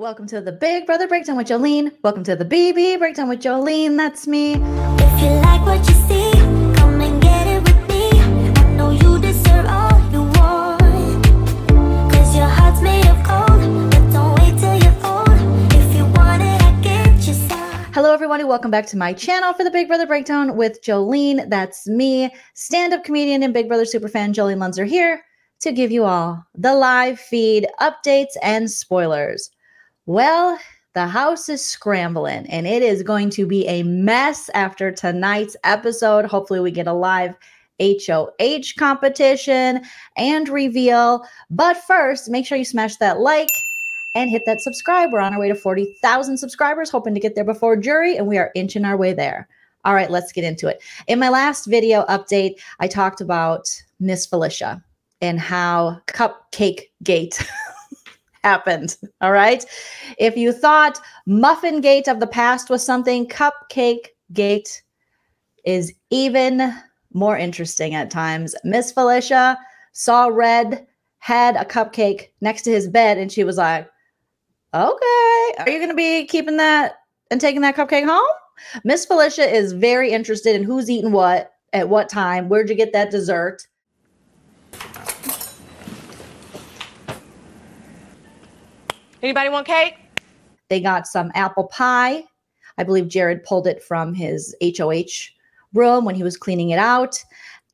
Welcome to the Big Brother Breakdown with Jolene. Welcome to the BB Breakdown with Jolene. That's me. If you like what you see, come and get it with me. I know you deserve all you want, 'cause your heart's made of gold. But don't wait till you're old. If you want it, I get you some. Hello, everybody. Welcome back to my channel for the Big Brother Breakdown with Jolene. That's me, stand-up comedian and Big Brother superfan Joleen Lunzer here to give you all the live feed updates and spoilers. Well, the house is scrambling and it is going to be a mess after tonight's episode. Hopefully we get a live HOH competition and reveal. But first, make sure you smash that like and hit that subscribe. We're on our way to 40,000 subscribers, hoping to get there before jury, and we are inching our way there. All right, let's get into it. In my last video update, I talked about Miss Felicia and how Cupcake Gate happened. All right. If you thought Muffin Gate of the past was something, Cupcake Gate is even more interesting at times. Miss Felicia saw Red had a cupcake next to his bed and she was like, okay, are you going to be keeping that and taking that cupcake home? Miss Felicia is very interested in who's eating what at what time. Where'd you get that dessert? Anybody want cake? They got some apple pie. I believe Jared pulled it from his HOH room when he was cleaning it out.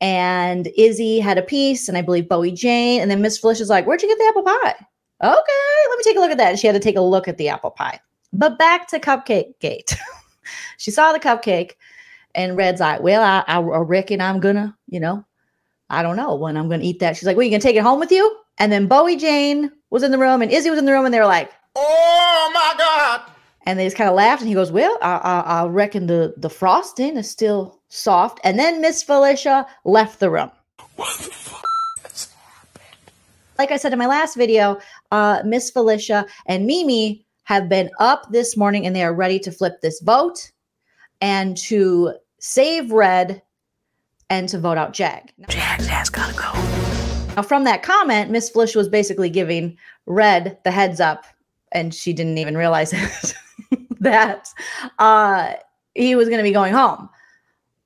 And Izzy had a piece, and I believe Bowie Jane. And then Miss Felicia's like, where'd you get the apple pie? Okay, let me take a look at that. And she had to take a look at the apple pie. But back to Cupcake Gate. She saw the cupcake, and Red's like, well, I reckon I'm gonna, I don't know when I'm gonna eat that. She's like, well, you gonna take it home with you? And then Bowie Jane was in the room and Izzy was in the room and they were like, oh my God. And they just kind of laughed and he goes, well, I reckon the frosting is still soft. And then Miss Felicia left the room. What the fuck has happened? Like I said in my last video, Miss Felicia and Mimi have been up this morning and they are ready to flip this vote and to save Red and to vote out Jag. Jag's ass gotta go. Now, from that comment, Miss Felicia was basically giving Red the heads up, and she didn't even realize it, that he was going to be going home.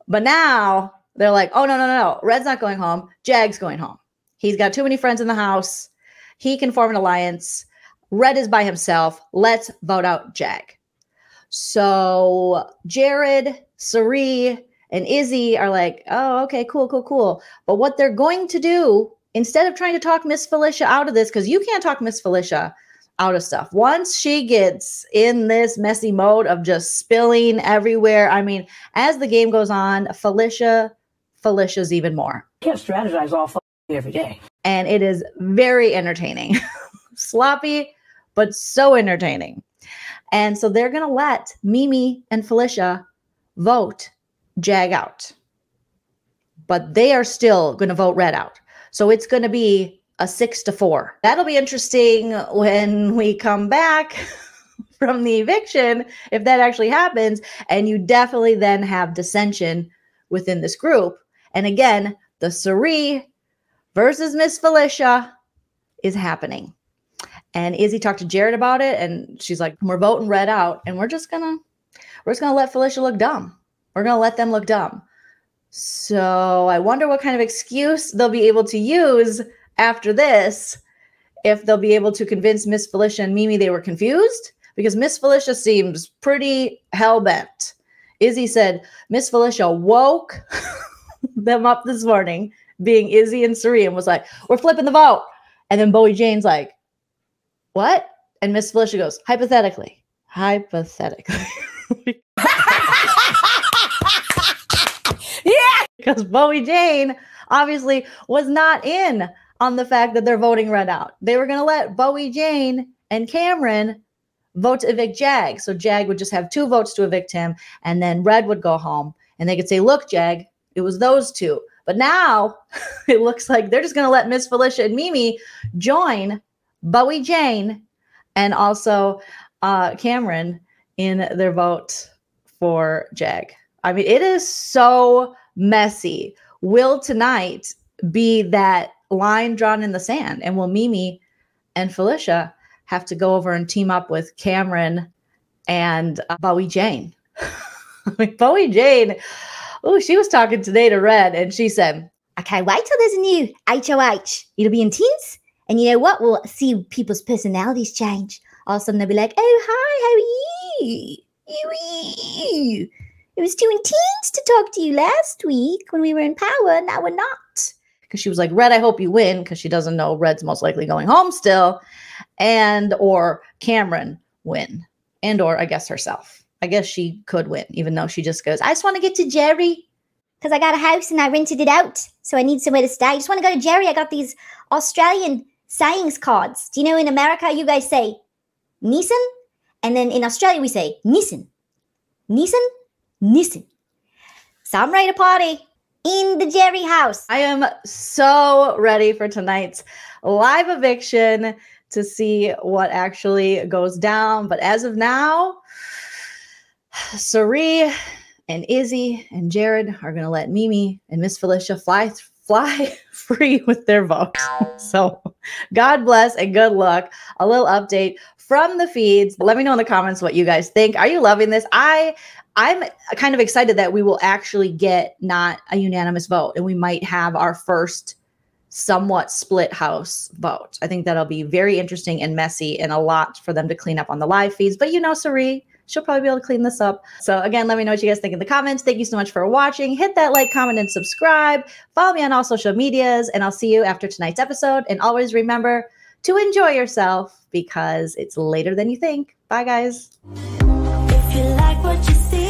But now they're like, oh, no. Red's not going home. Jag's going home. He's got too many friends in the house. He can form an alliance. Red is by himself. Let's vote out Jag. So Jared, Cirie, and Izzy are like, oh, okay, cool. But what they're going to do, instead of trying to talk Miss Felicia out of this, because you can't talk Miss Felicia out of stuff. Once she gets in this messy mode of just spilling everywhere, I mean, as the game goes on, Felicia's even more. You can't strategize all every day. And it is very entertaining. Sloppy, but so entertaining. And so they're going to let Mimi and Felicia vote Jag out. But they are still going to vote Red out. So it's going to be a 6-4. That'll be interesting when we come back from the eviction, if that actually happens. And you definitely then have dissension within this group. And again, the Cirie versus Miss Felicia is happening. And Izzy talked to Jared about it. And she's like, we're voting Red out. And we're just going to let Felicia look dumb. We're going to let them look dumb. So I wonder what kind of excuse they'll be able to use after this, if they'll be able to convince Miss Felicia and Mimi they were confused, because Miss Felicia seems pretty hell-bent. Izzy said Miss Felicia woke them up this morning, being Izzy and Cirie, and was like, we're flipping the vote. And then Bowie Jane's like, what? And Miss Felicia goes, hypothetically. Yeah, because Bowie Jane obviously was not in on the fact that they're voting Red out. They were going to let Bowie Jane and Cameron vote to evict Jag. So Jag would just have 2 votes to evict him, and then Red would go home. And they could say, look, Jag, it was those 2. But now it looks like they're just going to let Miss Felicia and Mimi join Bowie Jane and also Cameron in their vote for Jag. I mean, it is so messy. Will tonight be that line drawn in the sand? And will Mimi and Felicia have to go over and team up with Cameron and Bowie Jane. Bowie Jane, oh, she was talking today to Red, and she said, I can't wait till there's a new HOH. It'll be intense. And you know what? We'll see people's personalities change. All of a sudden, they'll be like, oh, hi, how are you? It was too intense to talk to you last week when we were in power. Now we're not. Because she was like, Red, I hope you win, because she doesn't know Red's most likely going home still. And or Cameron win. And or, I guess, herself. I guess she could win, even though she just goes, I just want to get to Jerry because I got a house and I rented it out. So I need somewhere to stay. I just want to go to Jerry. I got these Australian sayings cards. Do you know in America, you guys say Nissan? And then in Australia, we say Nissan. Nissan? Nissan. So I'm ready to party in the Jerry house. I am so ready for tonight's live eviction to see what actually goes down. But as of now, Cirie and Izzy and Jared are going to let Mimi and Miss Felicia fly free with their vote. So God bless and good luck. A little update from the feeds. Let me know in the comments what you guys think. Are you loving this? I'm kind of excited that we will actually get not a unanimous vote, and we might have our first somewhat split house vote. I think that'll be very interesting and messy and a lot for them to clean up on the live feeds. But you know, Cirie, she'll probably be able to clean this up. So again, let me know what you guys think in the comments. Thank you so much for watching. Hit that like, comment, and subscribe. Follow me on all social medias, and I'll see you after tonight's episode. And always remember to enjoy yourself because it's later than you think. Bye, guys. If you like what you see.